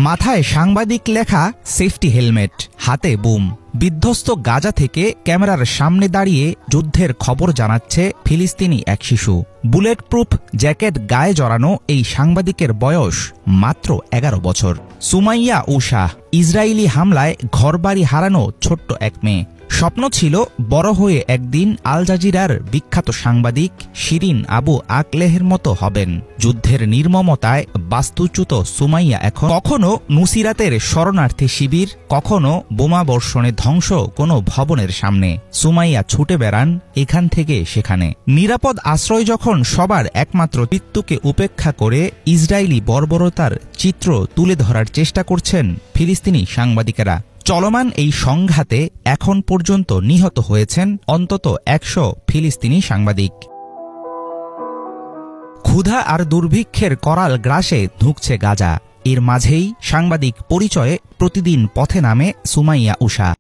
মাথায় সাংবাদিক লেখা সেফটি হেলমেট, হাতে বুম। বিধ্বস্ত গাজা থেকে ক্যামেরার সামনে দাঁড়িয়ে যুদ্ধের খবর জানাচ্ছে ফিলিস্তিনি এক শিশু। বুলেট প্রুফ জ্যাকেট গায়ে জড়ানো এই সাংবাদিকের বয়স মাত্র 11 বছর। সুমাইয়া উশা, ইসরায়েলি হামলায় ঘরবাড়ি হারানো ছোট্ট এক মেয়ে। স্বপ্ন ছিল বড় হয়ে একদিন আল জাজিরার বিখ্যাত সাংবাদিক শিরিন আবু আকলেহের মতো হবেন। যুদ্ধের নির্মমতায় বাস্তুচ্যুত সুমাইয়া এখন কখনো নুসিরাতের শরণার্থী শিবির, কখনো বোমাবর্ষণে ধ্বংস কোনো ভবনের সামনে। সুমাইয়া ছুটে বেড়ান এখান থেকে সেখানে। নিরাপদ আশ্রয় যখন সবার একমাত্র মৃত্যুকে উপেক্ষা করে ইসরায়েলি বর্বরতার চিত্র তুলে ধরার চেষ্টা করছেন ফিলিস্তিনি সাংবাদিকেরা। চলমান এই সংঘাতে এখন পর্যন্ত নিহত হয়েছেন অন্তত 100 ফিলিস্তিনি সাংবাদিক। ক্ষুধা আর দুর্ভিক্ষের করাল গ্রাসে ধুঁকছে গাজা। এর মাঝেই সাংবাদিক পরিচয়ে প্রতিদিন পথে নামে সুমাইয়া উশা।